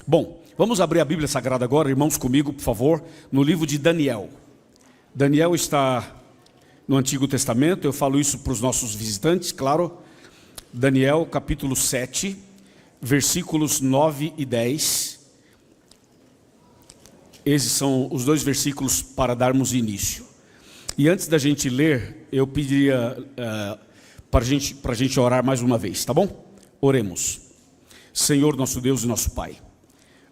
Bom, vamos abrir a Bíblia Sagrada agora, irmãos, comigo, por favor, no livro de Daniel. Daniel está no Antigo Testamento, eu falo isso para os nossos visitantes, claro. Daniel, capítulo 7, versículos 9 e 10. Esses são os dois versículos para darmos início. E antes da gente ler, eu pediria para a gente orar mais uma vez, tá bom? Oremos. Senhor, nosso Deus e nosso Pai,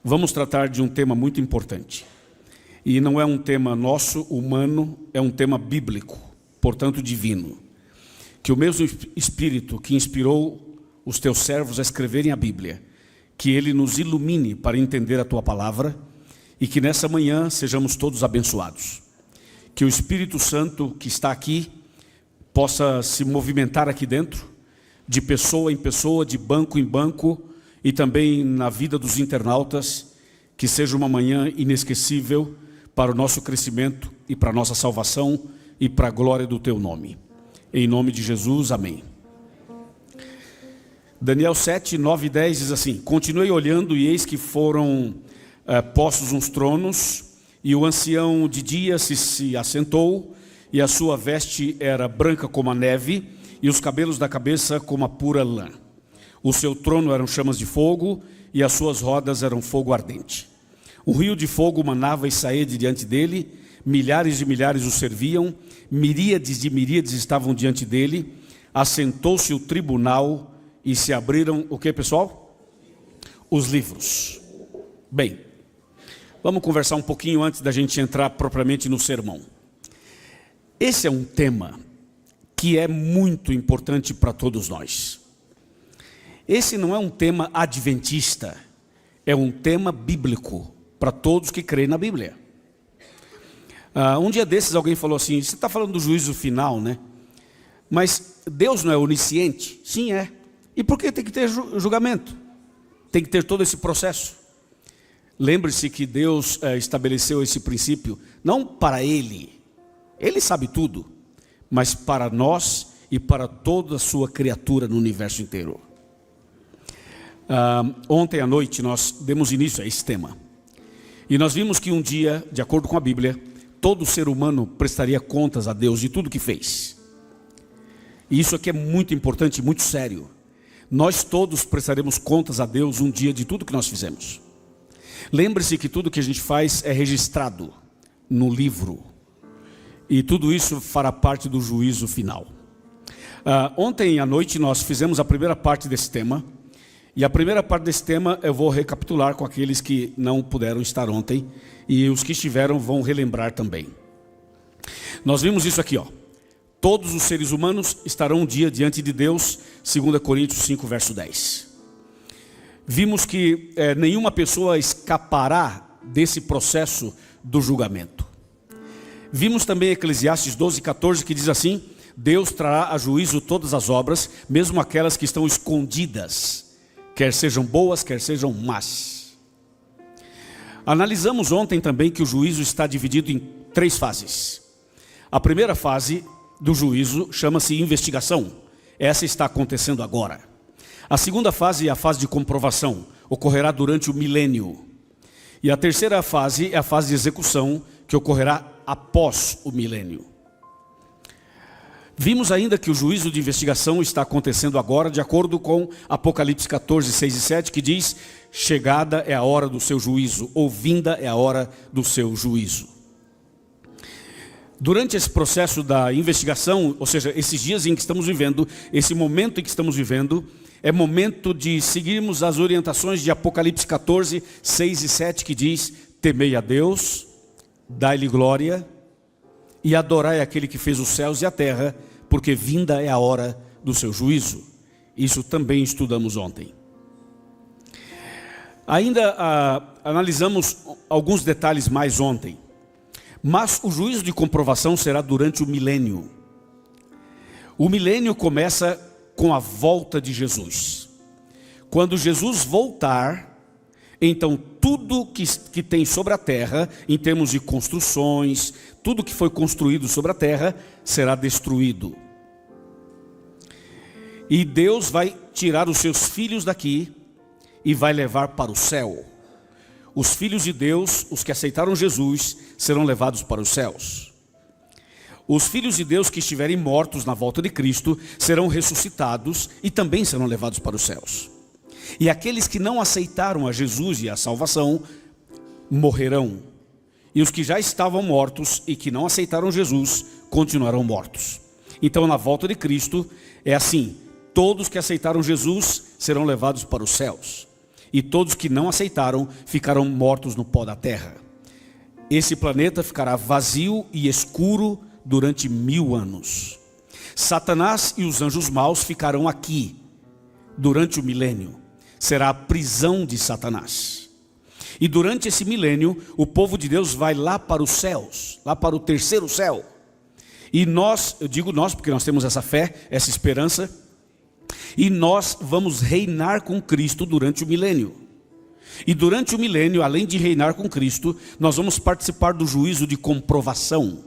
vamos tratar de um tema muito importante. E não é um tema nosso, humano, é um tema bíblico, portanto divino. Que o mesmo Espírito que inspirou os teus servos a escreverem a Bíblia, que ele nos ilumine para entender a tua palavra e que nessa manhã sejamos todos abençoados. Que o Espírito Santo que está aqui possa se movimentar aqui dentro, de pessoa em pessoa, de banco em banco e também na vida dos internautas, que seja uma manhã inesquecível para o nosso crescimento e para a nossa salvação e para a glória do teu nome. Em nome de Jesus, amém. Daniel 7, 9 e 10 diz assim: continuei olhando e eis que foram postos uns tronos, e o ancião de dia se assentou, e a sua veste era branca como a neve, e os cabelos da cabeça como a pura lã. O seu trono eram chamas de fogo, e as suas rodas eram fogo ardente. Um rio de fogo manava e saía de diante dele, milhares de milhares o serviam, miríades de miríades estavam diante dele. Assentou-se o tribunal e se abriram, o que, pessoal? Os livros. Bem, vamos conversar um pouquinho antes da gente entrar propriamente no sermão. Esse é um tema que é muito importante para todos nós. Esse não é um tema adventista, é um tema bíblico para todos que creem na Bíblia. Um dia desses alguém falou assim: você está falando do juízo final, né? Mas Deus não é onisciente? Sim, é. E por que tem que ter julgamento? Tem que ter todo esse processo. Lembre-se que Deus estabeleceu esse princípio não para Ele sabe tudo, mas para nós e para toda a sua criatura no universo inteiro. Ontem à noite nós demos início a esse tema. E nós vimos que um dia, de acordo com a Bíblia, todo ser humano prestaria contas a Deus de tudo que fez. E isso aqui é muito importante e muito sério. Nós todos prestaremos contas a Deus um dia de tudo que nós fizemos. Lembre-se que tudo que a gente faz é registrado no livro. E tudo isso fará parte do juízo final. Ontem à noite nós fizemos a primeira parte desse tema. E a primeira parte desse tema eu vou recapitular com aqueles que não puderam estar ontem. E os que estiveram vão relembrar também. Nós vimos isso aqui, ó. Todos os seres humanos estarão um dia diante de Deus, 2 Coríntios 5, verso 10. Vimos que nenhuma pessoa escapará desse processo do julgamento. Vimos também Eclesiastes 12, 14, que diz assim: Deus trará a juízo todas as obras, mesmo aquelas que estão escondidas, quer sejam boas, quer sejam más. Analisamos ontem também que o juízo está dividido em 3 fases. A primeira fase do juízo chama-se investigação. Essa está acontecendo agora. A segunda fase é a fase de comprovação. Ocorrerá durante o milênio. E a terceira fase é a fase de execução, que ocorrerá após o milênio. Vimos ainda que o juízo de investigação está acontecendo agora, de acordo com Apocalipse 14, 6 e 7, que diz: chegada é a hora do seu juízo, ou vinda é a hora do seu juízo. Durante esse processo da investigação, ou seja, esses dias em que estamos vivendo, esse momento em que estamos vivendo, é momento de seguirmos as orientações de Apocalipse 14, 6 e 7, que diz: temei a Deus, dai-lhe glória e adorai aquele que fez os céus e a terra, porque vinda é a hora do seu juízo. Isso também estudamos ontem. Ainda analisamos alguns detalhes mais ontem. Mas o juízo de comprovação será durante o milênio. O milênio começa com a volta de Jesus. Quando Jesus voltar, então tudo que tem sobre a terra, em termos de construções, tudo que foi construído sobre a terra, será destruído. E Deus vai tirar os seus filhos daqui e vai levar para o céu. os filhos de Deus, os que aceitaram Jesus, serão levados para os céus. Os filhos de Deus que estiverem mortos na volta de Cristo serão ressuscitados e também serão levados para os céus. E aqueles que não aceitaram a Jesus e a salvação morrerão. E os que já estavam mortos e que não aceitaram Jesus continuarão mortos. Então, na volta de Cristo é assim: todos que aceitaram Jesus serão levados para os céus, e todos que não aceitaram ficarão mortos no pó da terra. Esse planeta ficará vazio e escuro durante 1000 anos. Satanás e os anjos maus ficarão aqui durante o milênio. Será a prisão de Satanás. E durante esse milênio, o povo de Deus vai lá para os céus, lá para o terceiro céu. E nós, eu digo nós porque nós temos essa fé, essa esperança, e nós vamos reinar com Cristo durante o milênio. E durante o milênio, além de reinar com Cristo, nós vamos participar do juízo de comprovação.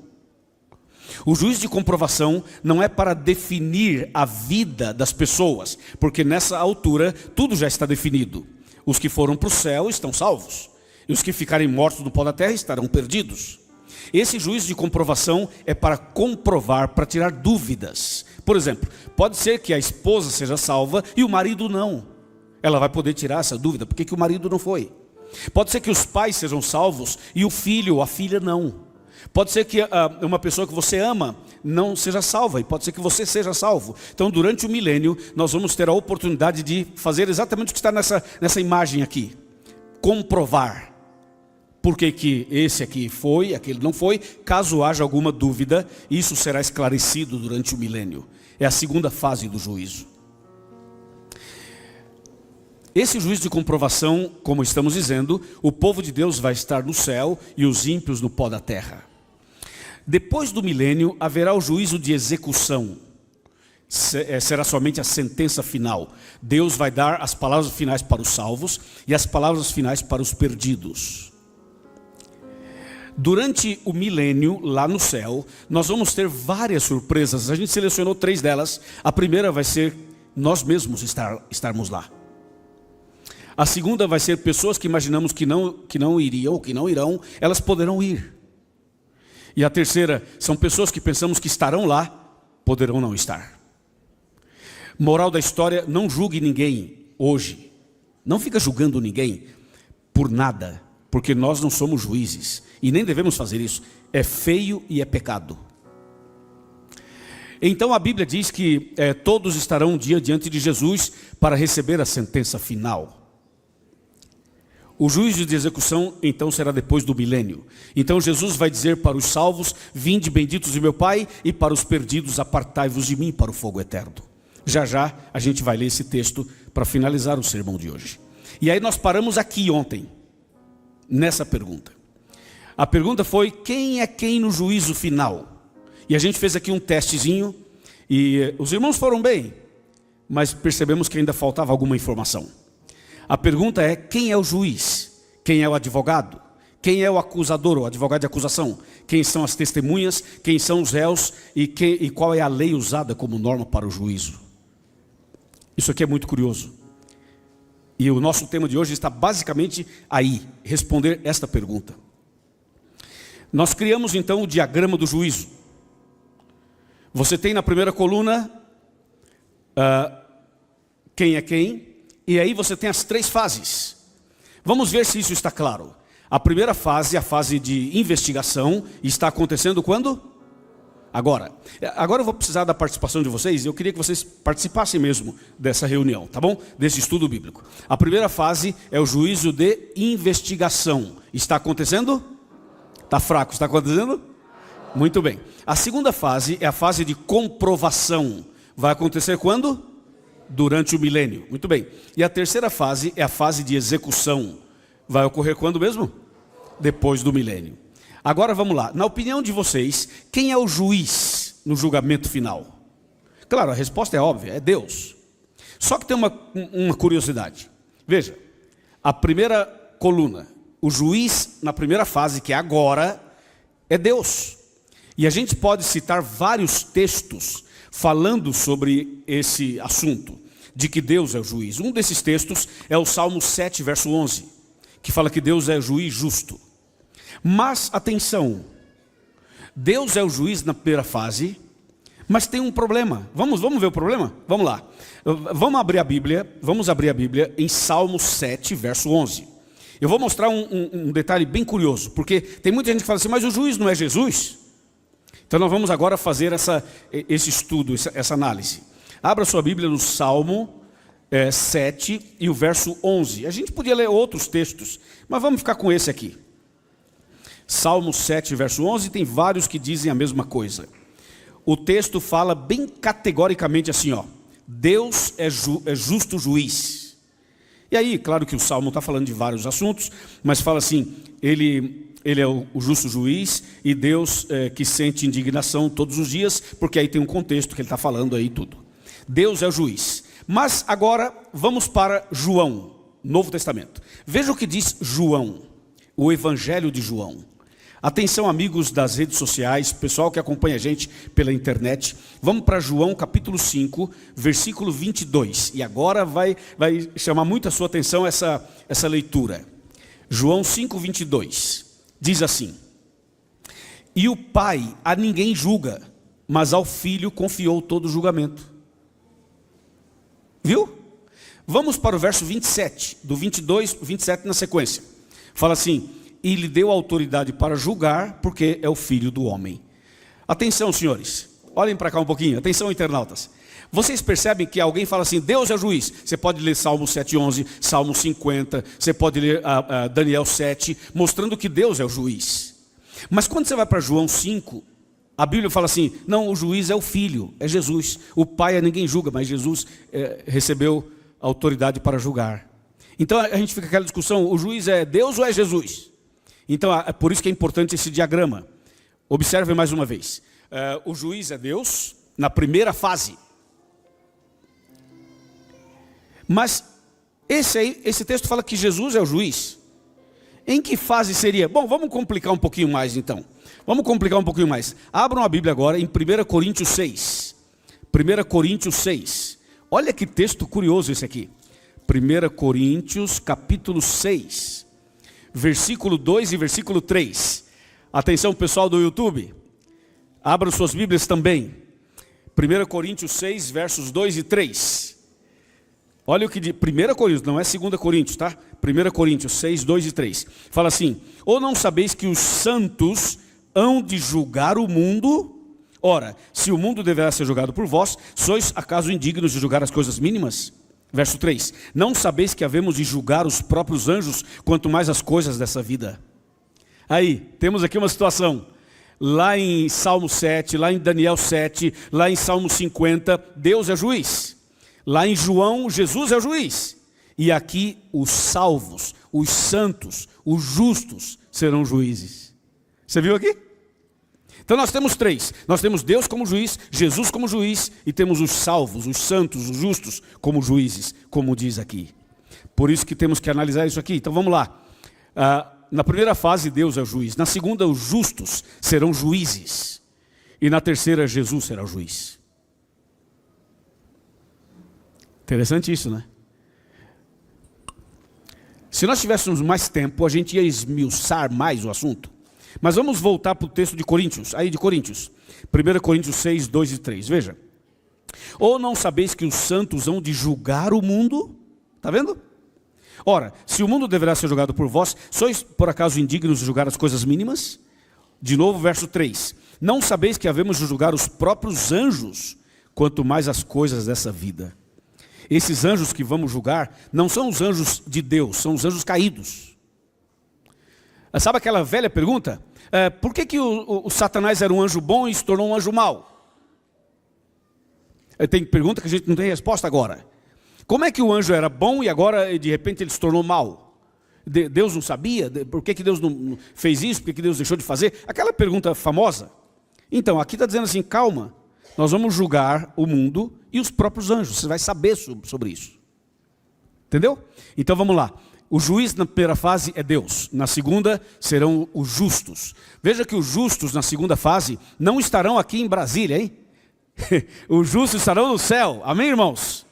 O juízo de comprovação não é para definir a vida das pessoas, porque nessa altura tudo já está definido. Os que foram para o céu estão salvos, e os que ficarem mortos no pó da terra estarão perdidos. Esse juízo de comprovação é para comprovar, para tirar dúvidas. Por exemplo, pode ser que a esposa seja salva e o marido não. Ela vai poder tirar essa dúvida: por que o marido não foi? Pode ser que os pais sejam salvos e o filho ou a filha não. Pode ser que uma pessoa que você ama não seja salva, e pode ser que você seja salvo. Então, durante o milênio, nós vamos ter a oportunidade de fazer exatamente o que está nessa imagem aqui: comprovar por que esse aqui foi, aquele não foi. Caso haja alguma dúvida, isso será esclarecido durante o milênio. É a segunda fase do juízo. Esse juízo de comprovação, como estamos dizendo, o povo de Deus vai estar no céu e os ímpios no pó da terra. Depois do milênio, haverá o juízo de execução. Será somente a sentença final. Deus vai dar as palavras finais para os salvos e as palavras finais para os perdidos. Durante o milênio, lá no céu, nós vamos ter várias surpresas. A gente selecionou 3 delas. A primeira vai ser nós mesmos estarmos lá. A segunda vai ser pessoas que imaginamos que não iriam ou que não irão, elas poderão ir. E a terceira são pessoas que pensamos que estarão lá, poderão não estar. Moral da história: não julgue ninguém hoje. Não fica julgando ninguém por nada, porque nós não somos juízes e nem devemos fazer isso. É feio e é pecado. Então a Bíblia diz que todos estarão um dia diante de Jesus para receber a sentença final. O juízo de execução então será depois do milênio. Então Jesus vai dizer para os salvos: vinde benditos de meu Pai, e para os perdidos: apartai-vos de mim para o fogo eterno. Já já a gente vai ler esse texto para finalizar o sermão de hoje. E aí nós paramos aqui ontem, nessa pergunta. A pergunta foi: quem é quem no juízo final? E a gente fez aqui um testezinho, e os irmãos foram bem, mas percebemos que ainda faltava alguma informação. A pergunta é: quem é o juiz? Quem é o advogado? Quem é o acusador, o advogado de acusação? Quem são as testemunhas? Quem são os réus? E qual é a lei usada como norma para o juízo? Isso aqui é muito curioso. E o nosso tema de hoje está basicamente aí, responder esta pergunta. Nós criamos então o diagrama do juízo. Você tem na primeira coluna quem é quem. E aí você tem as 3 fases. Vamos ver se isso está claro. A primeira fase, a fase de investigação, está acontecendo quando? Agora. Agora eu vou precisar da participação de vocês. Eu queria que vocês participassem mesmo dessa reunião, tá bom? Desse estudo bíblico. A primeira fase é o juízo de investigação. Está acontecendo? Está fraco, está acontecendo? Muito bem. A segunda fase é a fase de comprovação. Vai acontecer quando? Durante o milênio. Muito bem. E a terceira fase é a fase de execução. Vai ocorrer quando mesmo? Depois do milênio. Agora vamos lá. Na opinião de vocês, quem é o juiz no julgamento final? Claro, a resposta é óbvia, é Deus. Só que tem uma curiosidade. Veja, a primeira coluna, o juiz na primeira fase, que é agora, é Deus. E a gente pode citar vários textos falando sobre esse assunto, de que Deus é o juiz. Um desses textos é o Salmo 7, verso 11, que fala que Deus é juiz justo. Mas, atenção, Deus é o juiz na primeira fase, mas tem um problema. Vamos ver o problema? Vamos lá. Vamos abrir a Bíblia em Salmo 7, verso 11. Eu vou mostrar um detalhe bem curioso, porque tem muita gente que fala assim, mas o juiz não é Jesus? Então nós vamos agora fazer esse estudo, essa análise. Abra sua Bíblia no Salmo 7 e o verso 11. A gente podia ler outros textos, mas vamos ficar com esse aqui. Salmo 7, verso 11, tem vários que dizem a mesma coisa. O texto fala bem categoricamente assim, ó, Deus é justo juiz. E aí, claro que o Salmo está falando de vários assuntos, mas fala assim, ele é o justo juiz e Deus que sente indignação todos os dias, porque aí tem um contexto que ele está falando aí tudo. Deus é o juiz. Mas agora vamos para João, Novo Testamento. Veja o que diz João, o Evangelho de João. Atenção, amigos das redes sociais, pessoal que acompanha a gente pela internet. Vamos para João capítulo 5, versículo 22. E agora vai chamar muito a sua atenção essa leitura. João 5, 22. Diz assim: E o Pai a ninguém julga, mas ao Filho confiou todo o julgamento. Viu? Vamos para o verso 27, do 22, 27 na sequência. Fala assim: E lhe deu autoridade para julgar, porque é o Filho do homem. Atenção, senhores, olhem para cá um pouquinho, atenção, internautas. Vocês percebem que alguém fala assim, Deus é o juiz. Você pode ler Salmo 7:11, Salmo 50, você pode ler Daniel 7, mostrando que Deus é o juiz. Mas quando você vai para João 5, a Bíblia fala assim, não, o juiz é o Filho, é Jesus. O Pai a ninguém julga, mas Jesus recebeu autoridade para julgar. Então a gente fica com aquela discussão, o juiz é Deus ou é Jesus? Então é por isso que é importante esse diagrama. Observe mais uma vez. O juiz é Deus na primeira fase. Mas esse texto fala que Jesus é o juiz. Em que fase seria? Bom, vamos complicar um pouquinho mais então. Vamos complicar um pouquinho mais. Abram a Bíblia agora em 1 Coríntios 6. 1 Coríntios 6. Olha que texto curioso esse aqui. 1 Coríntios capítulo 6. Versículo 2 e versículo 3. Atenção, pessoal do YouTube. Abram suas Bíblias também. 1 Coríntios 6, versos 2 e 3. Olha o que diz. 1 Coríntios, não é 2 Coríntios, tá? 1 Coríntios 6, 2 e 3. Fala assim: Ou não sabeis que os santos hão de julgar o mundo? Ora, se o mundo deverá ser julgado por vós, sois acaso indignos de julgar as coisas mínimas? Verso 3, não sabeis que havemos de julgar os próprios anjos, quanto mais as coisas dessa vida. Aí, temos aqui uma situação, lá em Salmo 7, lá em Daniel 7, lá em Salmo 50, Deus é juiz. Lá em João, Jesus é o juiz. E aqui, os salvos, os santos, os justos serão juízes. Você viu aqui? Então nós temos três, nós temos Deus como juiz, Jesus como juiz e temos os salvos, os santos, os justos como juízes, como diz aqui. Por isso que temos que analisar isso aqui. Então vamos lá. Na primeira fase Deus é o juiz, na segunda os justos serão juízes e na terceira Jesus será o juiz. Interessante isso, né? Se nós tivéssemos mais tempo, a gente ia esmiuçar mais o assunto. Mas vamos voltar para o texto de Coríntios, aí de Coríntios. 1 Coríntios 6, 2 e 3, veja. Ou não sabeis que os santos hão de julgar o mundo? Está vendo? Ora, se o mundo deverá ser julgado por vós, sois por acaso indignos de julgar as coisas mínimas? De novo, verso 3. Não sabeis que havemos de julgar os próprios anjos, quanto mais as coisas dessa vida. Esses anjos que vamos julgar, não são os anjos de Deus, são os anjos caídos. Sabe aquela velha pergunta? Por que o Satanás era um anjo bom e se tornou um anjo mau? Tem pergunta que a gente não tem resposta agora. Como é que o anjo era bom e agora de repente ele se tornou mau? Deus não sabia? Por que Deus não fez isso? Por que Deus deixou de fazer? Aquela pergunta famosa. Então, aqui está dizendo assim, calma. Nós vamos julgar o mundo e os próprios anjos. Você vai saber sobre isso. Entendeu? Então vamos lá. O juiz na primeira fase é Deus. Na segunda serão os justos. Veja que os justos na segunda fase não estarão aqui em Brasília, hein? Os justos estarão no céu. Amém, irmãos?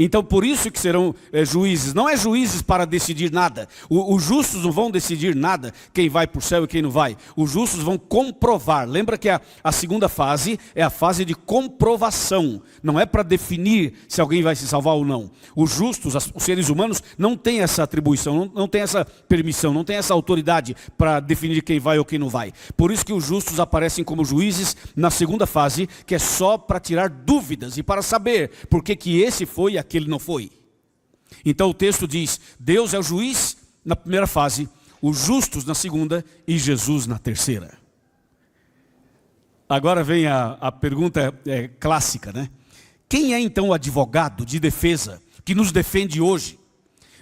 Então por isso que serão juízes. Não é juízes para decidir nada. Os justos não vão decidir nada, quem vai para o céu e quem não vai. Os justos vão comprovar. Lembra que a segunda fase é a fase de comprovação. Não é para definir se alguém vai se salvar ou não. Os justos, os seres humanos, não têm essa atribuição, não têm essa permissão, não têm essa autoridade para definir quem vai ou quem não vai. Por isso que os justos aparecem como juízes na segunda fase, que é só para tirar dúvidas e para saber por que esse foi e aquele não foi. Então o texto diz, Deus é o juiz na primeira fase, os justos na segunda e Jesus na terceira. Agora vem a pergunta clássica, né? Quem é então o advogado de defesa que nos defende hoje?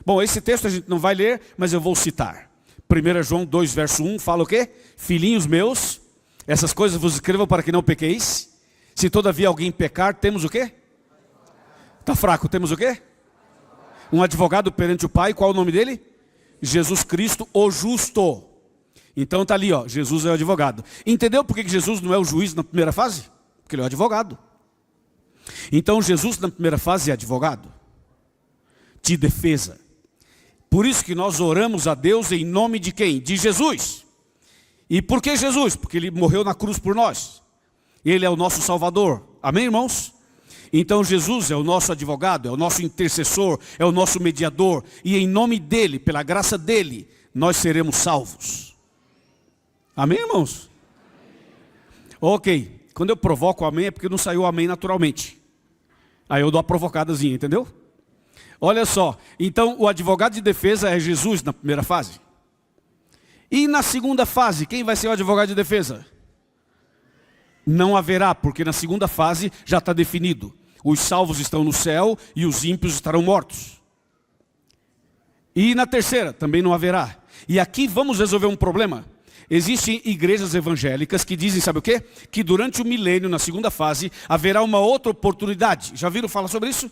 Bom, esse texto a gente não vai ler, mas eu vou citar. 1 João 2, verso 1, fala o quê? Filhinhos meus, essas coisas vos escrevo para que não pequeis. Se todavia alguém pecar, temos o quê? Está fraco, temos o quê? Um advogado perante o Pai, qual é o nome dele? Jesus Cristo, o justo. Então está ali, ó, Jesus é o advogado. Entendeu por que Jesus não é o juiz na primeira fase? Porque ele é o advogado. Então Jesus na primeira fase é advogado de defesa. Por isso que nós oramos a Deus em nome de quem? De Jesus. E por que Jesus? Porque ele morreu na cruz por nós. Ele é o nosso Salvador. Amém, irmãos? Então Jesus é o nosso advogado, é o nosso intercessor, é o nosso mediador. E em nome dele, pela graça dele, nós seremos salvos. Amém, irmãos? Ok, quando eu provoco o amém é porque não saiu o amém naturalmente. Aí eu dou uma provocadazinha, entendeu? Olha só, então o advogado de defesa é Jesus na primeira fase. E na segunda fase, quem vai ser o advogado de defesa? Não haverá, porque na segunda fase já está definido. Os salvos estão no céu e os ímpios estarão mortos. E na terceira, também não haverá. E aqui vamos resolver um problema. Existem igrejas evangélicas que dizem, sabe o quê? Que durante o milênio, na segunda fase, haverá uma outra oportunidade. Já viram falar sobre isso?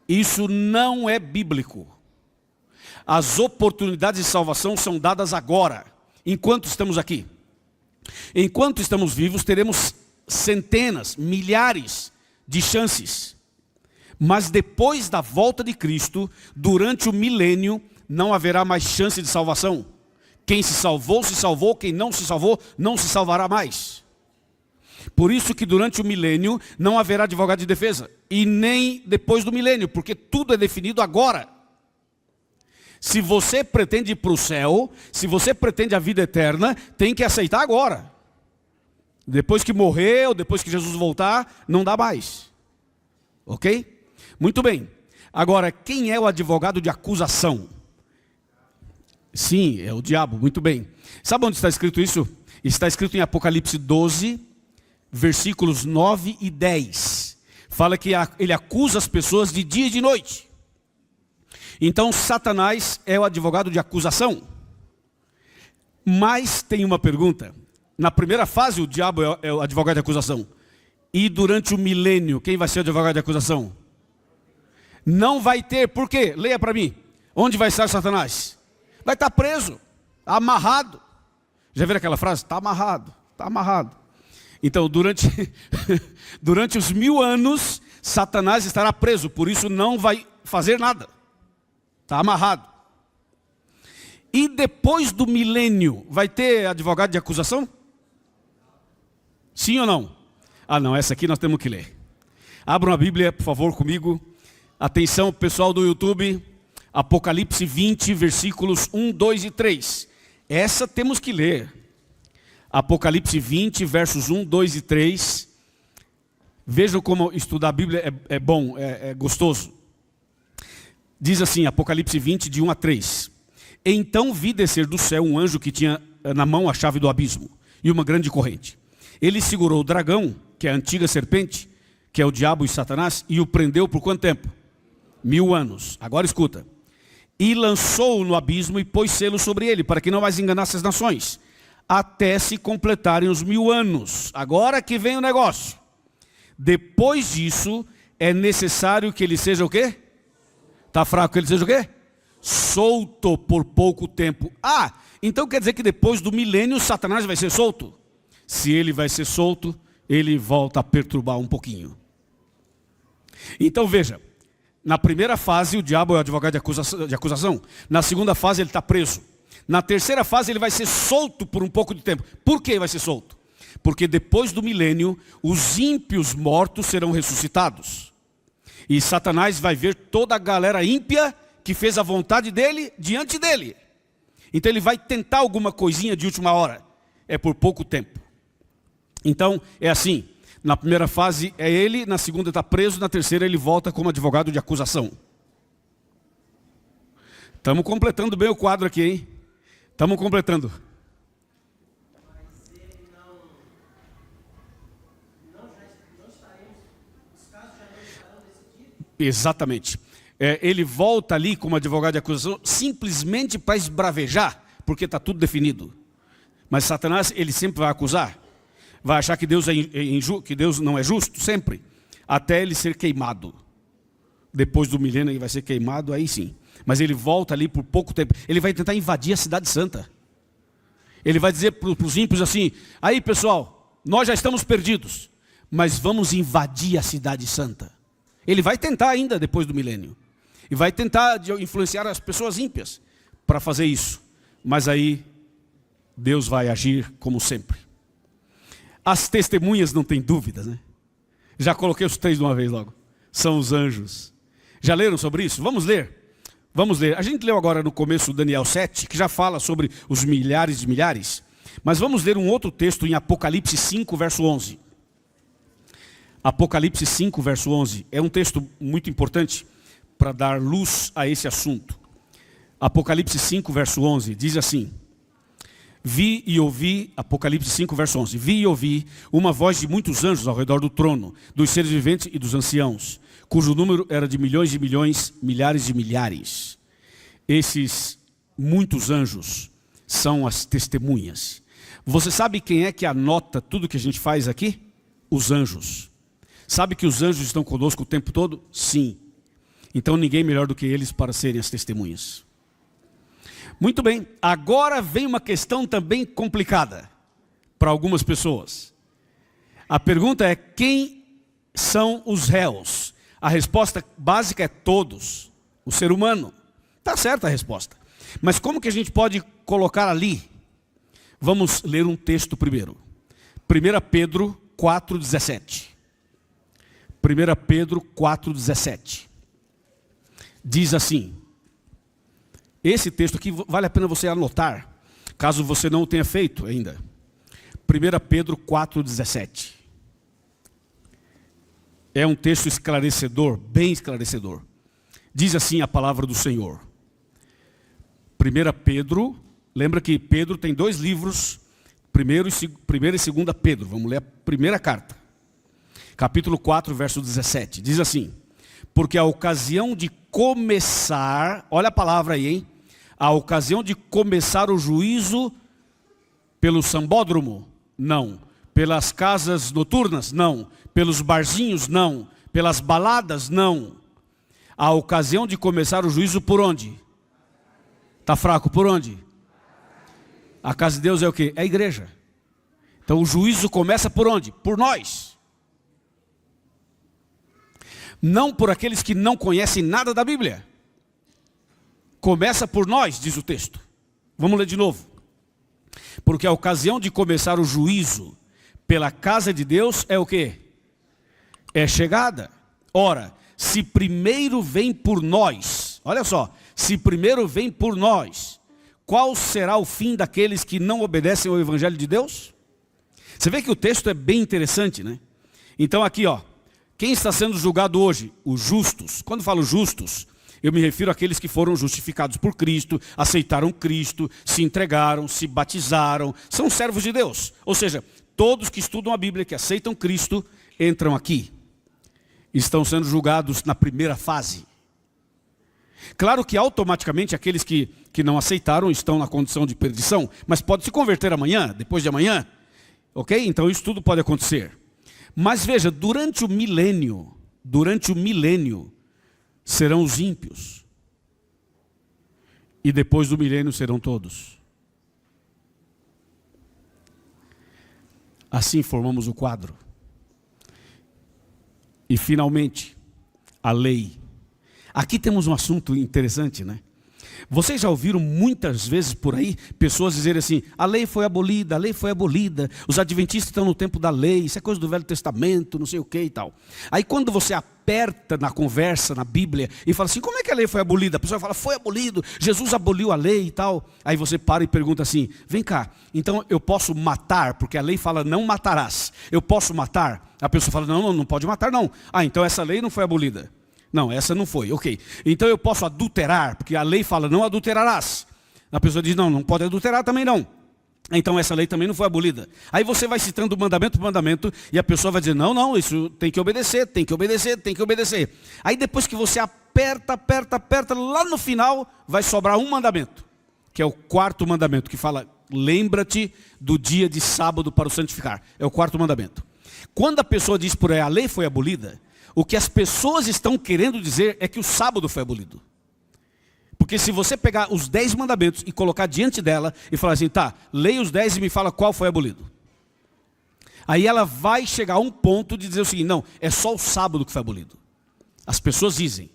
Isso não é bíblico. As oportunidades de salvação são dadas agora, enquanto estamos aqui. Enquanto estamos vivos, teremos centenas, milhares de chances. Mas depois da volta de Cristo, durante o milênio, não haverá mais chance de salvação. Quem se salvou, quem não se salvou, não se salvará mais. Por isso que durante o milênio não haverá advogado de defesa. E nem depois do milênio, porque tudo é definido agora. Se você pretende ir para o céu, se você pretende a vida eterna, tem que aceitar agora. Depois que morrer, ou depois que Jesus voltar, não dá mais. Ok? Muito bem. Agora, quem é o advogado de acusação? Sim, é o diabo, muito bem. Sabe onde está escrito isso? Está escrito em Apocalipse 12, versículos 9 e 10. Fala que ele acusa as pessoas de dia e de noite. Então, Satanás é o advogado de acusação. Mas tem uma pergunta. Na primeira fase, o diabo é o advogado de acusação. E durante o milênio, quem vai ser o advogado de acusação? Não vai ter, por quê? Leia para mim. Onde vai estar Satanás? Vai estar preso, amarrado. Já viram aquela frase? Está amarrado, está amarrado. Então, durante os 1000 anos, Satanás estará preso. Por isso não vai fazer nada. Está amarrado. E depois do milênio, vai ter advogado de acusação? Sim ou não? Ah não, essa aqui nós temos que ler. Abram a Bíblia, por favor, comigo. Atenção, pessoal do YouTube. Apocalipse 20, versículos 1, 2 e 3. Essa temos que ler. Apocalipse 20, versos 1, 2 e 3. Vejam como estudar a Bíblia é bom, é gostoso. Diz assim, Apocalipse 20, de 1 a 3. Então vi descer do céu um anjo que tinha na mão a chave do abismo e uma grande corrente. Ele segurou o dragão, que é a antiga serpente, que é o diabo e Satanás, e o prendeu por quanto tempo? 1000 anos. Agora escuta. E lançou-o no abismo e pôs selo sobre ele, para que não mais enganasse as nações, até se completarem os 1000 anos. Agora que vem o negócio. Depois disso, é necessário que ele seja o quê? Está fraco que ele seja o quê? Solto por pouco tempo. Ah, então quer dizer que depois do milênio, Satanás vai ser solto? Se ele vai ser solto, ele volta a perturbar um pouquinho. Então veja, Na primeira fase, o diabo é o advogado de acusação. Na segunda fase, ele está preso. Na terceira fase, ele vai ser solto por um pouco de tempo. Por que vai ser solto? Porque depois do milênio, os ímpios mortos serão ressuscitados. E Satanás vai ver toda a galera ímpia que fez a vontade dele diante dele. Então ele vai tentar alguma coisinha de última hora. É por pouco tempo. Então é assim. Na primeira fase é ele, na segunda está preso, na terceira ele volta como advogado de acusação. Estamos completando bem o quadro aqui, hein? Estamos completando. Exatamente. Ele volta ali como advogado de acusação simplesmente para esbravejar, porque está tudo definido. Mas Satanás, ele sempre vai acusar. Vai achar que Deus, que Deus não é justo, sempre. Até ele ser queimado. Depois do milênio ele vai ser queimado, aí sim. Mas ele volta ali por pouco tempo. Ele vai tentar invadir a cidade santa. Ele vai dizer para os ímpios assim: aí pessoal, nós já estamos perdidos, mas vamos invadir a cidade santa. Ele vai tentar ainda depois do milênio. E vai tentar influenciar as pessoas ímpias para fazer isso. Mas aí Deus vai agir como sempre. As testemunhas não tem dúvidas, né? Já coloquei os 3 de uma vez logo. São os anjos. Já leram sobre isso? Vamos ler. Vamos ler. A gente leu agora no começo Daniel 7, que já fala sobre os milhares de milhares. Mas vamos ler um outro texto em Apocalipse 5, verso 11. Apocalipse 5, verso 11. É um texto muito importante para dar luz a esse assunto. Apocalipse 5, verso 11, diz assim: vi e ouvi, Apocalipse 5, verso 11, vi e ouvi uma voz de muitos anjos ao redor do trono, dos seres viventes e dos anciãos, cujo número era de milhões de milhões, milhares de milhares. Esses muitos anjos são as testemunhas. Você sabe quem é que anota tudo que a gente faz aqui? Os anjos. Sabe que os anjos estão conosco o tempo todo? Sim. Então ninguém melhor do que eles para serem as testemunhas. Muito bem, agora vem uma questão também complicada para algumas pessoas. A pergunta é: quem são os réus? A resposta básica é todos, o ser humano. Está certa a resposta. Mas como que a gente pode colocar ali? Vamos ler um texto primeiro. 1 Pedro 4,17. 1 Pedro 4,17. Diz assim. Esse texto aqui vale a pena você anotar, caso você não o tenha feito ainda. 1 Pedro 4,17. É um texto esclarecedor, bem esclarecedor. Diz assim a palavra do Senhor. 1 Pedro, lembra que Pedro tem 2 livros, 1 e 2 Pedro. Vamos ler a primeira carta. Capítulo 4, verso 17. Diz assim: porque a ocasião de começar, olha a palavra aí, hein? A ocasião de começar o juízo pelo sambódromo? Não. Pelas casas noturnas? Não. Pelos barzinhos? Não. Pelas baladas? Não. A ocasião de começar o juízo por onde? Está fraco, por onde? A casa de Deus é o quê? É a igreja. Então o juízo começa por onde? Por nós. Não por aqueles que não conhecem nada da Bíblia. Começa por nós, diz o texto. Vamos ler de novo. Porque a ocasião de começar o juízo pela casa de Deus é o quê? É chegada. Ora, se primeiro vem por nós, olha só, se primeiro vem por nós, qual será o fim daqueles que não obedecem ao Evangelho de Deus? Você vê que o texto é bem interessante, né? Então aqui, ó, quem está sendo julgado hoje? Os justos. Quando falo justos, eu me refiro àqueles que foram justificados por Cristo, aceitaram Cristo, se entregaram, se batizaram, são servos de Deus. Ou seja, todos que estudam a Bíblia, que aceitam Cristo, entram aqui. Estão sendo julgados na primeira fase. Claro que automaticamente aqueles que não aceitaram estão na condição de perdição, mas pode se converter amanhã, depois de amanhã. Ok? Então isso tudo pode acontecer. Mas veja, durante o milênio, serão os ímpios. E depois do milênio serão todos. Assim formamos o quadro. E finalmente, a lei. Aqui temos um assunto interessante, né? Vocês já ouviram muitas vezes por aí pessoas dizerem assim: a lei foi abolida, a lei foi abolida, os adventistas estão no tempo da lei, isso é coisa do Velho Testamento, não sei o que e tal. Aí quando você aperta na conversa, na Bíblia, e fala assim: como é que a lei foi abolida? A pessoa fala: foi abolido, Jesus aboliu a lei e tal. Aí você para e pergunta assim: vem cá, então eu posso matar, porque a lei fala não matarás, eu posso matar? A pessoa fala: não pode matar não. Ah, então essa lei não foi abolida. Não, essa não foi, ok. Então eu posso adulterar, porque a lei fala não adulterarás. A pessoa diz: não pode adulterar também não. Então essa lei também não foi abolida. Aí você vai citando mandamento por mandamento e a pessoa vai dizer: não, isso tem que obedecer, tem que obedecer, tem que obedecer. Aí depois que você aperta, lá no final vai sobrar um mandamento, que é o quarto mandamento, que fala: lembra-te do dia de sábado para o santificar. É o quarto mandamento. Quando a pessoa diz por aí: a lei foi abolida, o que as pessoas estão querendo dizer é que o sábado foi abolido. Porque se você pegar os 10 mandamentos e colocar diante dela e falar assim: tá, leia os 10 e me fala qual foi abolido. Aí ela vai chegar a um ponto de dizer o seguinte: não, é só o sábado que foi abolido. As pessoas dizem.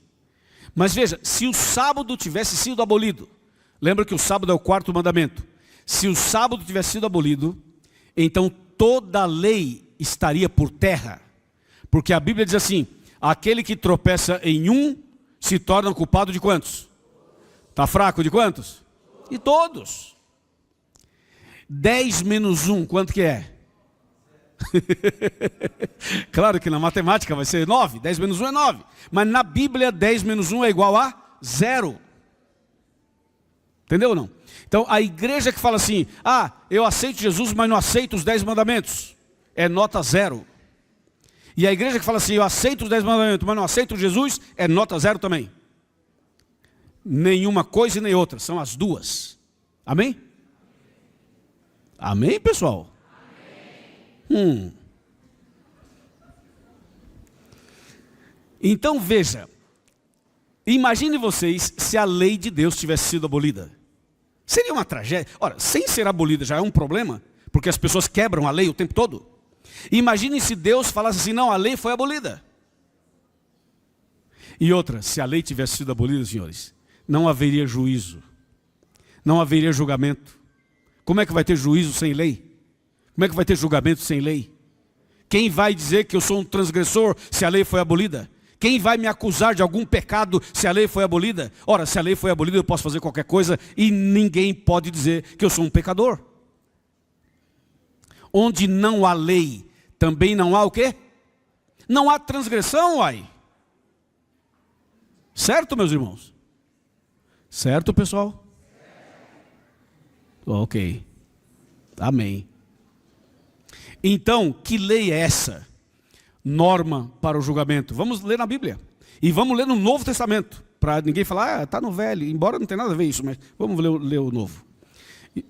Mas veja, se o sábado tivesse sido abolido, lembra que o sábado é o quarto mandamento. Se o sábado tivesse sido abolido, então toda a lei estaria por terra. Porque a Bíblia diz assim: aquele que tropeça em um, se torna culpado de quantos? Está fraco de quantos? De todos. 10 menos 1, quanto que é? Claro que na matemática vai ser 9, 10 menos 1 é 9. Mas na Bíblia 10 menos 1 é igual a 0. Entendeu ou não? Então a igreja que fala assim: ah, eu aceito Jesus, mas não aceito os 10 mandamentos, é nota 0. E a igreja que fala assim: eu aceito os 10 mandamentos, mas não aceito Jesus, é nota 0 também. Nenhuma coisa e nem outra, são as duas. Amém? Amém, pessoal? Amém. Então veja, imagine vocês se a lei de Deus tivesse sido abolida. Seria uma tragédia. Ora, sem ser abolida já é um problema, porque as pessoas quebram a lei o tempo todo. Imagine se Deus falasse assim: não, a lei foi abolida. E outra, se a lei tivesse sido abolida, senhores, não haveria juízo, não haveria julgamento. Como é que vai ter juízo sem lei? Como é que vai ter julgamento sem lei? Quem vai dizer que eu sou um transgressor se a lei foi abolida? Quem vai me acusar de algum pecado se a lei foi abolida? Ora, se a lei foi abolida, eu posso fazer qualquer coisa e ninguém pode dizer que eu sou um pecador. Onde não há lei, também não há o quê? Não há transgressão, uai. Certo, meus irmãos? Certo, pessoal? Ok. Amém. Então, que lei é essa? Norma para o julgamento. Vamos ler na Bíblia. E vamos ler no Novo Testamento. Para ninguém falar: ah, está no Velho. Embora não tenha nada a ver isso, mas vamos ler o Novo.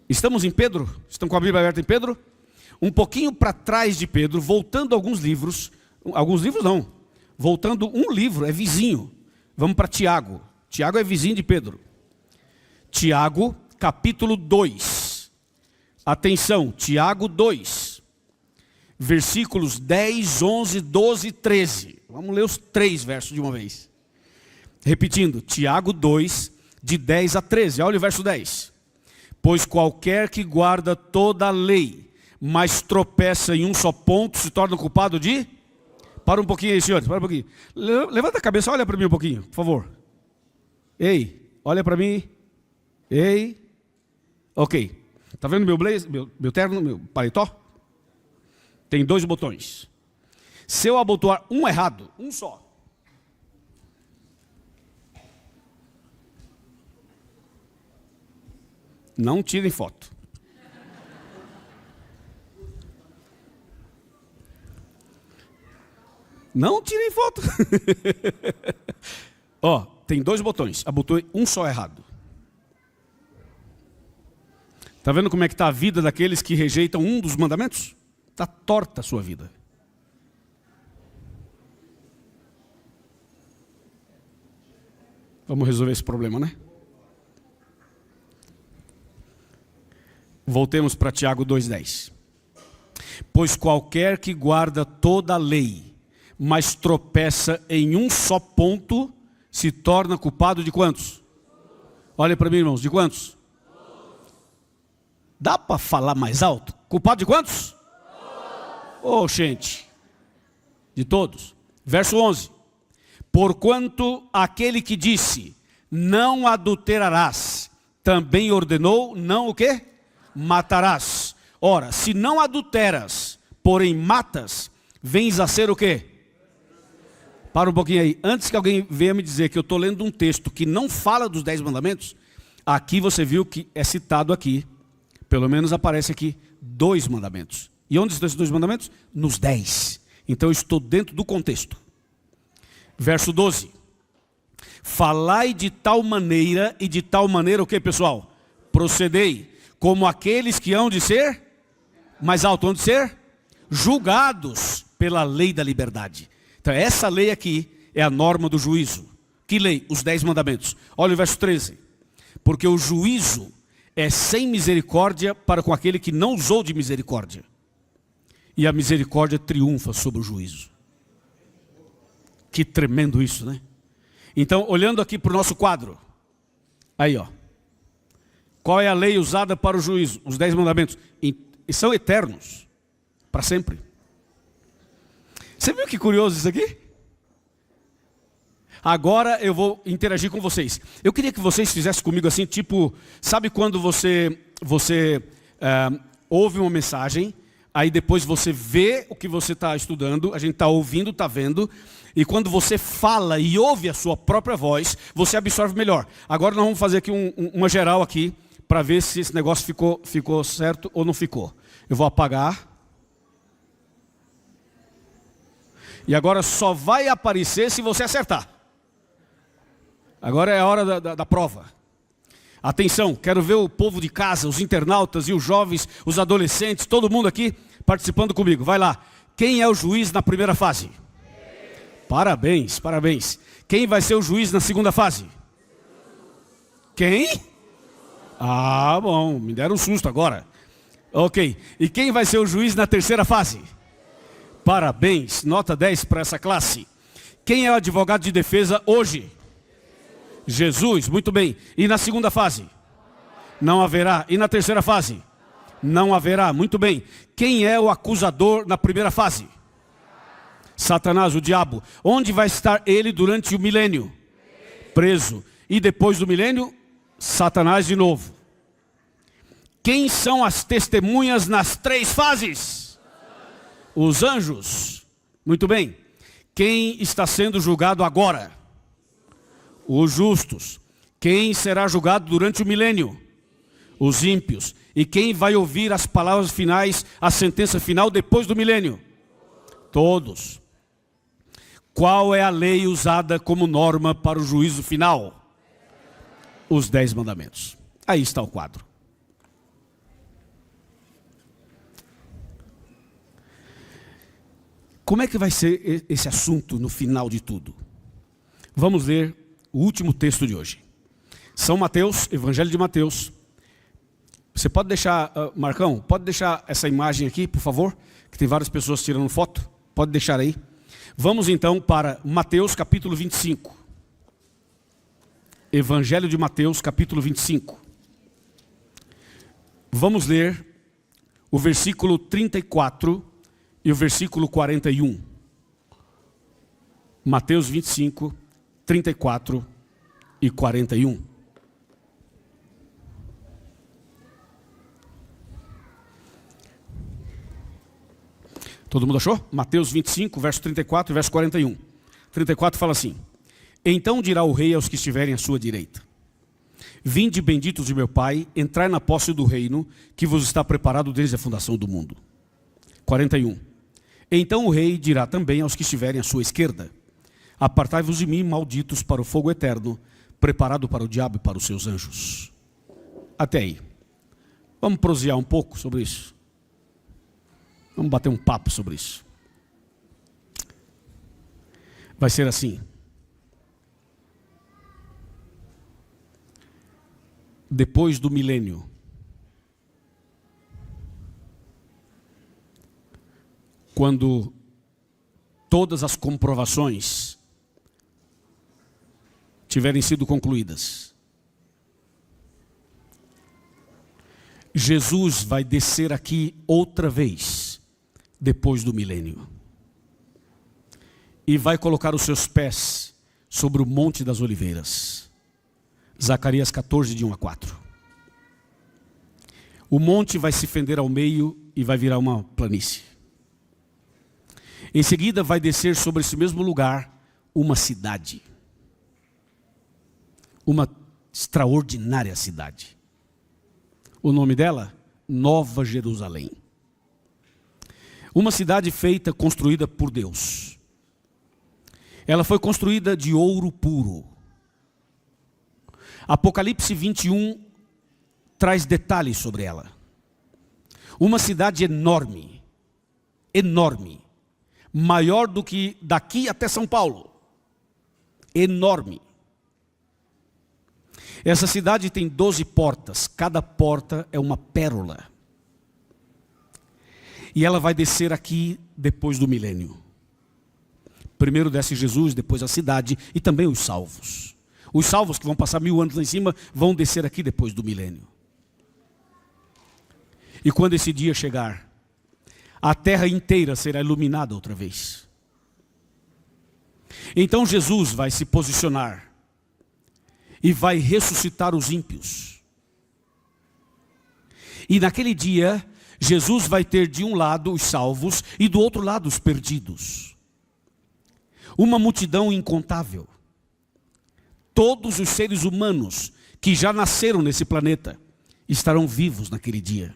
Estamos em Pedro? Estão com a Bíblia aberta em Pedro? Um pouquinho para trás de Pedro, voltando alguns livros não, voltando um livro, é vizinho. Vamos para Tiago. Tiago é vizinho de Pedro. Tiago, capítulo 2. Atenção, Tiago 2. Versículos 10, 11, 12 e 13. Vamos ler os 3 versos de uma vez. Repetindo, Tiago 2, de 10 a 13. Olha o verso 10. Pois qualquer que guarda toda a lei, mas tropeça em um só ponto, se torna culpado de... Para um pouquinho aí, senhores, para um pouquinho. Levanta a cabeça, olha para mim um pouquinho, por favor. Ei, olha para mim. Ei. Ok. Está vendo meu blazer, meu terno, meu paletó? Tem 2 botões. Se eu abotoar um errado, um só, não tirem foto. Não tirem foto. Ó, tem 2 botões. Abotoei um só errado. Está vendo como é que está a vida daqueles que rejeitam um dos mandamentos? Está torta a sua vida. Vamos resolver esse problema, né? Voltemos para Tiago 2,10. Pois qualquer que guarda toda a lei, mas tropeça em um só ponto, se torna culpado de quantos? Olha para mim, irmãos, de quantos? Dá para falar mais alto? Culpado de quantos? Oh, gente, de todos. Verso 11. Porquanto aquele que disse, não adulterarás, também ordenou, não o quê? Matarás. Ora, se não adulteras, porém matas, vens a ser o quê? Para um pouquinho aí. Antes que alguém venha me dizer que eu estou lendo um texto que não fala dos 10 mandamentos, aqui você viu que é citado aqui, pelo menos aparece aqui, 2 mandamentos. E onde estão esses 2 mandamentos? Nos 10. Então eu estou dentro do contexto. Verso 12. Falai de tal maneira, e de tal maneira o que, pessoal? Procedei, como aqueles que hão de ser, mais alto, hão de ser? Julgados pela lei da liberdade. Então essa lei aqui é a norma do juízo. Que lei? Os 10 mandamentos. Olha o verso 13. Porque o juízo é sem misericórdia para com aquele que não usou de misericórdia. E a misericórdia triunfa sobre o juízo. Que tremendo isso, né? Então, olhando aqui para o nosso quadro. Aí, ó. Qual é a lei usada para o juízo? Os 10 mandamentos. E são eternos. Para sempre. Você viu que curioso isso aqui? Agora eu vou interagir com vocês. Eu queria que vocês fizessem comigo assim, tipo... Sabe quando você ouve uma mensagem... Aí depois você vê o que você está estudando, a gente está ouvindo, está vendo, e quando você fala e ouve a sua própria voz, você absorve melhor. Agora nós vamos fazer aqui uma geral aqui, para ver se esse negócio ficou certo ou não ficou. Eu vou apagar. E agora só vai aparecer se você acertar. Agora é a hora da prova. Atenção, quero ver o povo de casa, os internautas e os jovens, os adolescentes, todo mundo aqui participando comigo. Vai lá. Quem é o juiz na primeira fase? Parabéns, parabéns. Quem vai ser o juiz na segunda fase? Quem? Ah, bom, me deram um susto agora. Ok. E quem vai ser o juiz na terceira fase? Parabéns, nota 10 para essa classe. Quem é o advogado de defesa hoje? Jesus, muito bem. E na segunda fase? Não haverá. E na terceira fase? Não haverá, muito bem. Quem é o acusador na primeira fase? Satanás, o diabo. Onde vai estar ele durante o milênio? Preso. E depois do milênio? Satanás de novo. Quem são as testemunhas nas 3 fases? Os anjos. Muito bem. Quem está sendo julgado agora? Os justos. Quem será julgado durante o milênio? Os ímpios. E quem vai ouvir as palavras finais, a sentença final depois do milênio? Todos. Qual é a lei usada como norma para o juízo final? Os 10 mandamentos. Aí está o quadro. Como é que vai ser esse assunto no final de tudo? Vamos ler o último texto de hoje. São Mateus, Evangelho de Mateus. Você pode deixar, Marcão, pode deixar essa imagem aqui, por favor? Que tem várias pessoas tirando foto. Pode deixar aí. Vamos então para Mateus capítulo 25. Evangelho de Mateus capítulo 25. Vamos ler o versículo 34 e o versículo 41. Mateus 25, 34 e 41. Todo mundo achou? Mateus 25, verso 34 e verso 41. 34 fala assim: Então dirá o rei aos que estiverem à sua direita: Vinde benditos de meu Pai, entrai na posse do reino que vos está preparado desde a fundação do mundo. 41. Então o rei dirá também aos que estiverem à sua esquerda: Apartai-vos de mim, malditos, para o fogo eterno, preparado para o diabo e para os seus anjos. Até aí. Vamos prosear um pouco sobre isso. Vamos bater um papo sobre isso. Vai ser assim. Depois do milênio, quando todas as comprovações tiverem sido concluídas, Jesus vai descer aqui outra vez, depois do milênio. E vai colocar os seus pés sobre o Monte das Oliveiras. Zacarias 14, de 1 a 4. O monte vai se fender ao meio e vai virar uma planície. Em seguida vai descer sobre esse mesmo lugar uma cidade. Uma extraordinária cidade. O nome dela? Nova Jerusalém. Uma cidade feita, construída por Deus. Ela foi construída de ouro puro. Apocalipse 21 traz detalhes sobre ela. Uma cidade enorme, enorme, maior do que daqui até São Paulo. Enorme. Essa cidade tem 12 portas, cada porta é uma pérola. E ela vai descer aqui depois do milênio. Primeiro desce Jesus, depois a cidade e também os salvos. Os salvos que vão passar 1000 anos lá em cima vão descer aqui depois do milênio. E quando esse dia chegar, a terra inteira será iluminada outra vez. Então Jesus vai se posicionar e vai ressuscitar os ímpios. E naquele dia, Jesus vai ter de um lado os salvos e do outro lado os perdidos. Uma multidão incontável. Todos os seres humanos que já nasceram nesse planeta estarão vivos naquele dia.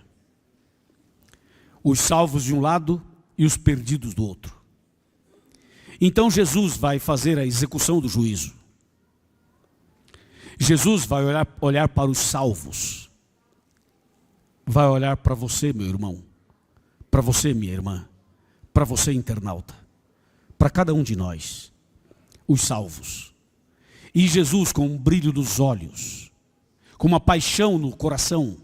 Os salvos de um lado e os perdidos do outro. Então Jesus vai fazer a execução do juízo. Jesus vai olhar para os salvos. Vai olhar para você, meu irmão. Para você, minha irmã. Para você, internauta. Para cada um de nós. Os salvos. E Jesus, com um brilho dos olhos, com uma paixão no coração,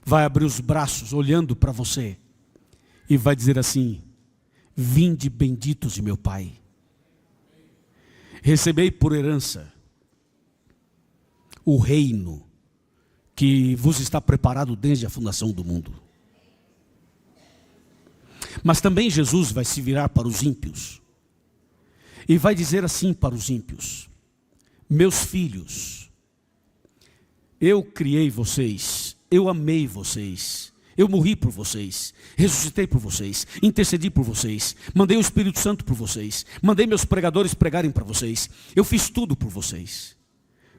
vai abrir os braços, olhando para você, e vai dizer assim: vinde benditos de meu Pai. Recebei por herança o reino que vos está preparado desde a fundação do mundo. Mas também Jesus vai se virar para os ímpios e vai dizer assim para os ímpios: meus filhos, eu criei vocês, eu amei vocês, eu morri por vocês, ressuscitei por vocês, intercedi por vocês, mandei o Espírito Santo por vocês, mandei meus pregadores pregarem para vocês, eu fiz tudo por vocês,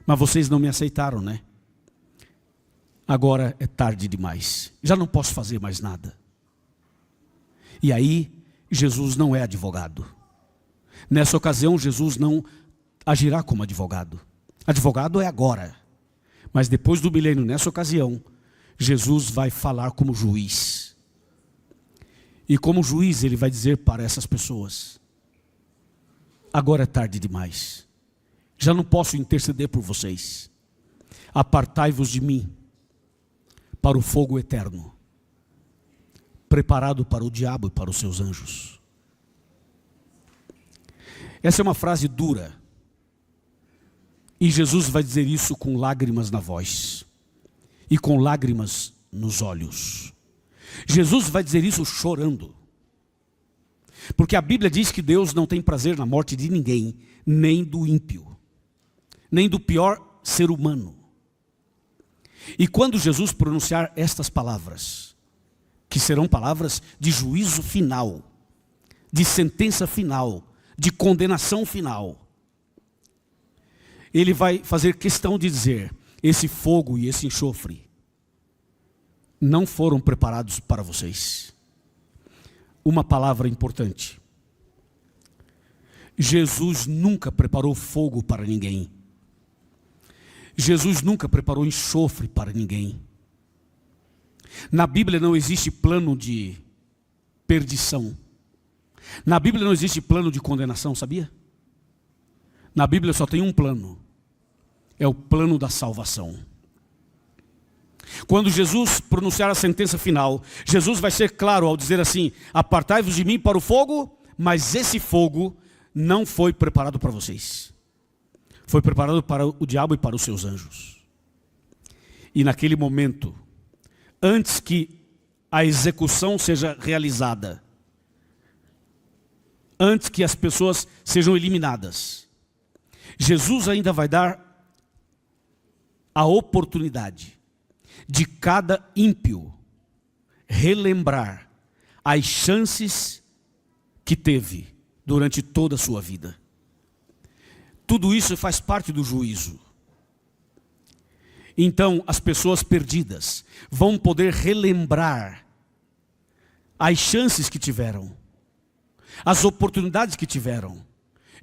mas vocês não me aceitaram, né? Agora é tarde demais, já não posso fazer mais nada. E aí, Jesus não é advogado. Nessa ocasião, Jesus não agirá como advogado. Advogado é agora. Mas depois do milênio, nessa ocasião, Jesus vai falar como juiz. E como juiz, ele vai dizer para essas pessoas: agora é tarde demais. Já não posso interceder por vocês. Apartai-vos de mim para o fogo eterno, preparado para o diabo e para os seus anjos. Essa é uma frase dura. E Jesus vai dizer isso com lágrimas na voz e com lágrimas nos olhos. Jesus vai dizer isso chorando. Porque a Bíblia diz que Deus não tem prazer na morte de ninguém, nem do ímpio, nem do pior ser humano. E quando Jesus pronunciar estas palavras, que serão palavras de juízo final, de sentença final, de condenação final, ele vai fazer questão de dizer: esse fogo e esse enxofre não foram preparados para vocês. Uma palavra importante: Jesus nunca preparou fogo para ninguém. Jesus nunca preparou enxofre para ninguém. Na Bíblia não existe plano de perdição. Na Bíblia não existe plano de condenação, sabia? Na Bíblia só tem um plano. É o plano da salvação. Quando Jesus pronunciar a sentença final, Jesus vai ser claro ao dizer assim: apartai-vos de mim para o fogo, mas esse fogo não foi preparado para vocês. foi preparado para o diabo e para os seus anjos. E naquele momento, antes que a execução seja realizada, antes que as pessoas sejam eliminadas, Jesus ainda vai dar a oportunidade de cada ímpio relembrar as chances que teve durante toda a sua vida. Tudo isso faz parte do juízo. Então, as pessoas perdidas vão poder relembrar as chances que tiveram, as oportunidades que tiveram.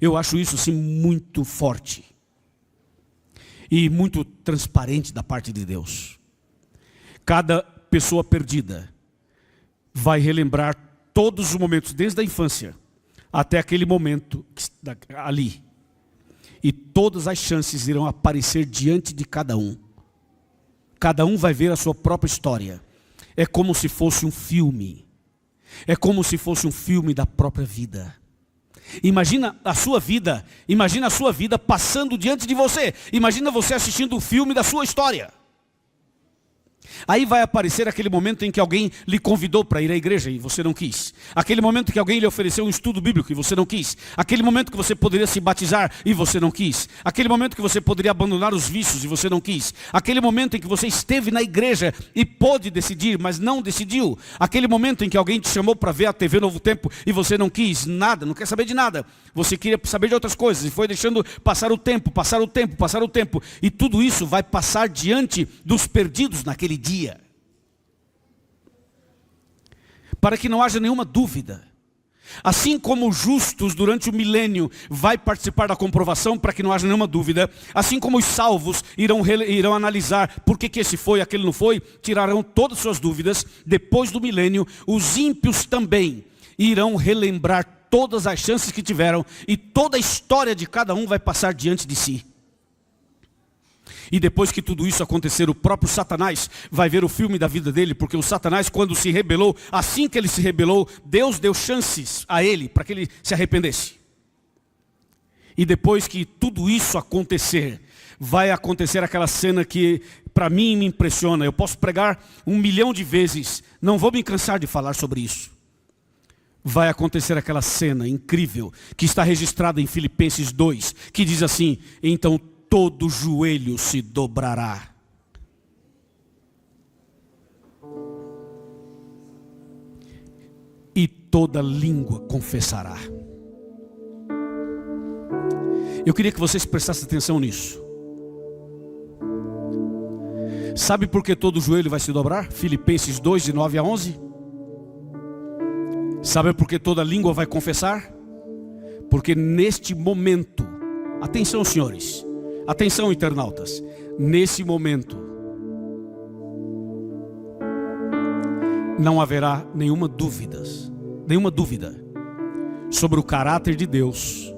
Eu acho isso sim muito forte e muito transparente da parte de Deus. Cada pessoa perdida vai relembrar todos os momentos, desde a infância até aquele momento ali. E todas as chances irão aparecer diante de cada um. Cada um vai ver a sua própria história. É como se fosse um filme. É como se fosse um filme da própria vida. Imagina a sua vida passando diante de você. Imagina você assistindo o filme da sua história. Aí vai aparecer aquele momento em que alguém lhe convidou para ir à igreja e você não quis. Aquele momento que alguém lhe ofereceu um estudo bíblico e você não quis. Aquele momento que você poderia se batizar e você não quis. Aquele momento que você poderia abandonar os vícios e você não quis. Aquele momento em que você esteve na igreja e pôde decidir, mas não decidiu. Aquele momento em que alguém te chamou para ver a TV Novo Tempo e você não quis nada, não quer saber de nada. Você queria saber de outras coisas e foi deixando passar o tempo. E tudo isso vai passar diante dos perdidos naquele dia. Para que não haja nenhuma dúvida. Assim como os justos durante o milênio vai participar da comprovação, para que não haja nenhuma dúvida. Assim como os salvos irão analisar por que esse foi, aquele não foi, tirarão todas as suas dúvidas. Depois do milênio, os ímpios também irão relembrar todas as chances que tiveram e toda a história de cada um vai passar diante de si. E depois que tudo isso acontecer, o próprio Satanás vai ver o filme da vida dele, porque o Satanás, quando se rebelou, assim que ele se rebelou, Deus deu chances a ele para que ele se arrependesse. E depois que tudo isso acontecer, vai acontecer aquela cena que para mim me impressiona. Eu posso pregar 1 milhão de vezes, não vou me cansar de falar sobre isso. Vai acontecer aquela cena incrível que está registrada em Filipenses 2, que diz assim: então todo joelho se dobrará. E toda língua confessará. Eu queria que vocês prestassem atenção nisso. Sabe por que todo joelho vai se dobrar? Filipenses 2, de 9 a 11. Sabe por que toda língua vai confessar? Porque neste momento, atenção senhores, atenção internautas, nesse momento, não haverá nenhuma dúvida sobre o caráter de Deus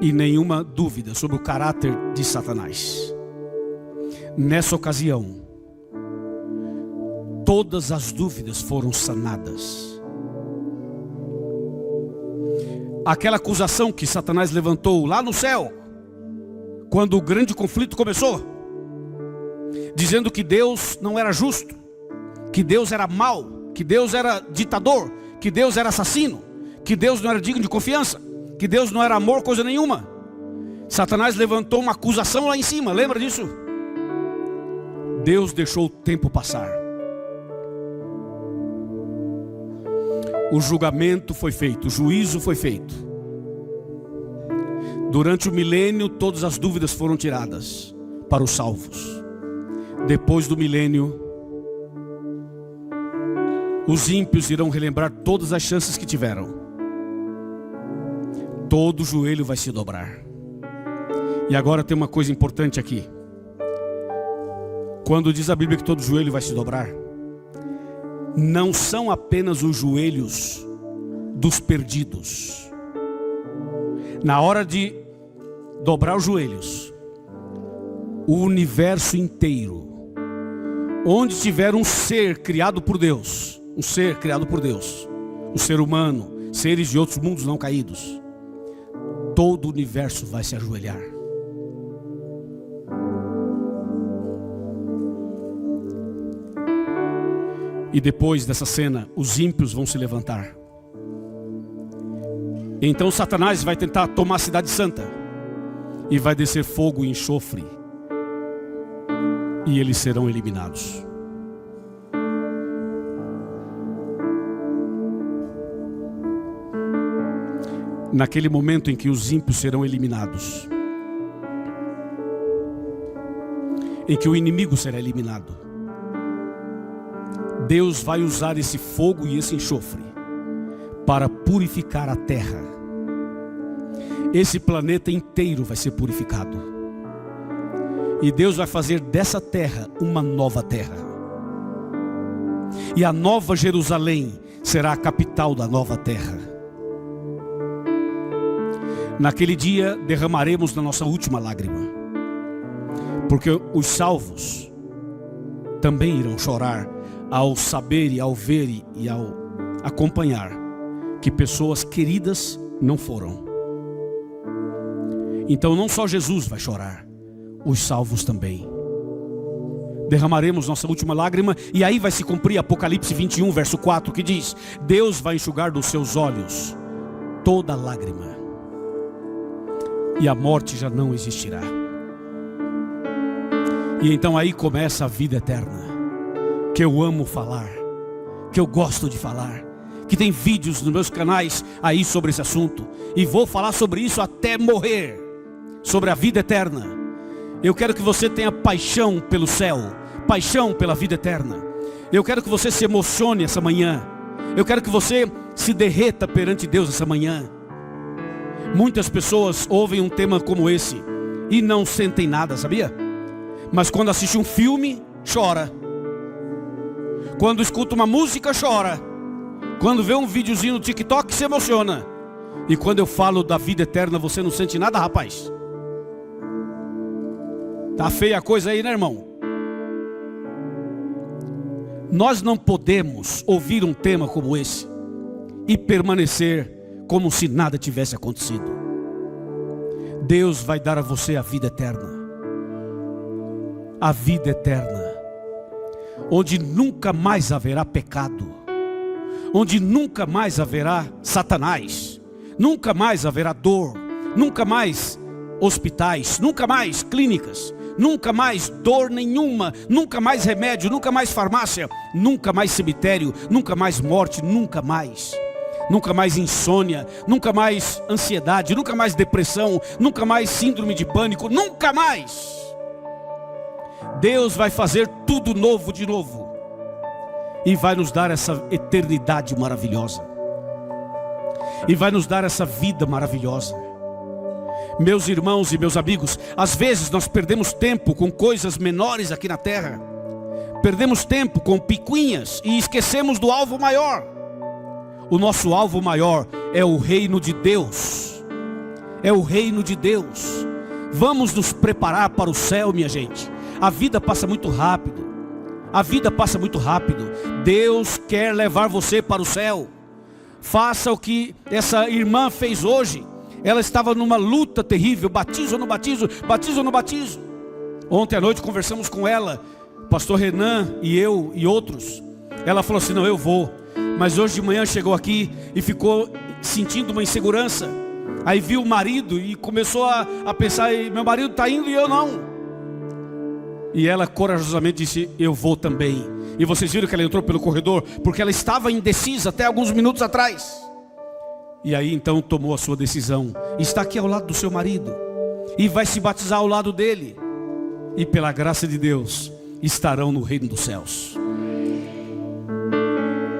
e nenhuma dúvida sobre o caráter de Satanás. Nessa ocasião, todas as dúvidas foram sanadas. Aquela acusação que Satanás levantou lá no céu, quando o grande conflito começou, dizendo que Deus não era justo, que Deus era mau, que Deus era ditador, que Deus era assassino, que Deus não era digno de confiança, que Deus não era amor, coisa nenhuma. Satanás levantou uma acusação lá em cima, lembra disso? Deus deixou o tempo passar. O julgamento foi feito, o juízo foi feito. Durante o milênio, todas as dúvidas foram tiradas para os salvos. Depois do milênio, os ímpios irão relembrar todas as chances que tiveram. Todo joelho vai se dobrar. E agora tem uma coisa importante aqui. Quando diz a Bíblia que todo joelho vai se dobrar, não são apenas os joelhos dos perdidos. Na hora de dobrar os joelhos, o universo inteiro, onde tiver um ser criado por Deus, o ser humano, seres de outros mundos não caídos, todo o universo vai se ajoelhar. E depois dessa cena, os ímpios vão se levantar. Então Satanás vai tentar tomar a cidade santa. E vai descer fogo e enxofre. E eles serão eliminados. Naquele momento em que os ímpios serão eliminados, em que o inimigo será eliminado, Deus vai usar esse fogo e esse enxofre para purificar a terra. Esse planeta inteiro vai ser purificado. E Deus vai fazer dessa terra uma nova terra. E a nova Jerusalém será a capital da nova terra. Naquele dia derramaremos na nossa última lágrima. Porque os salvos também irão chorar ao saber e ao ver e ao acompanhar que pessoas queridas não foram. Então não só Jesus vai chorar, os salvos também. Derramaremos nossa última lágrima, e aí vai se cumprir Apocalipse 21, verso 4, que diz: Deus vai enxugar dos seus olhos toda lágrima, e a morte já não existirá. E então aí começa a vida eterna, que eu amo falar, que eu gosto de falar, que tem vídeos nos meus canais aí sobre esse assunto, e vou falar sobre isso até morrer, sobre a vida eterna. Eu quero que você tenha paixão pelo céu, paixão pela vida eterna. Eu quero que você se emocione essa manhã. Eu quero que você se derreta perante Deus essa manhã. Muitas pessoas ouvem um tema como esse e não sentem nada, sabia? Mas quando assiste um filme, chora. Quando escuta uma música, chora. Quando vê um videozinho no TikTok, se emociona. E quando eu falo da vida eterna, você não sente nada, rapaz? Tá feia a coisa aí, né, irmão? Nós não podemos ouvir um tema como esse e permanecer como se nada tivesse acontecido. Deus vai dar a você a vida eterna. A vida eterna, onde nunca mais haverá pecado, onde nunca mais haverá Satanás, nunca mais haverá dor, nunca mais hospitais, nunca mais clínicas, nunca mais dor nenhuma, nunca mais remédio, nunca mais farmácia, nunca mais cemitério, nunca mais morte, nunca mais insônia, nunca mais ansiedade, nunca mais depressão, nunca mais síndrome de pânico, nunca mais. Deus vai fazer tudo novo de novo e vai nos dar essa eternidade maravilhosa, e vai nos dar essa vida maravilhosa. Meus irmãos e meus amigos, às vezes nós perdemos tempo com coisas menores aqui na terra, perdemos tempo com picuinhas e esquecemos do alvo maior. O nosso alvo maior é o reino de Deus, é o reino de Deus. Vamos nos preparar para o céu, minha gente. A vida passa muito rápido, a vida passa muito rápido. Deus quer levar você para o céu. Faça o que essa irmã fez hoje. Ela estava numa luta terrível, batismo no batismo, batismo no batismo. Ontem à noite conversamos com ela, pastor Renan e eu e outros. Ela falou assim: não, eu vou. Mas hoje de manhã chegou aqui e ficou sentindo uma insegurança. Aí viu o marido e começou a pensar: meu marido está indo e eu não. E ela corajosamente disse: eu vou também. E vocês viram que ela entrou pelo corredor, porque ela estava indecisa até alguns minutos atrás. E aí então tomou a sua decisão. Está aqui ao lado do seu marido e vai se batizar ao lado dele. E pela graça de Deus estarão no reino dos céus.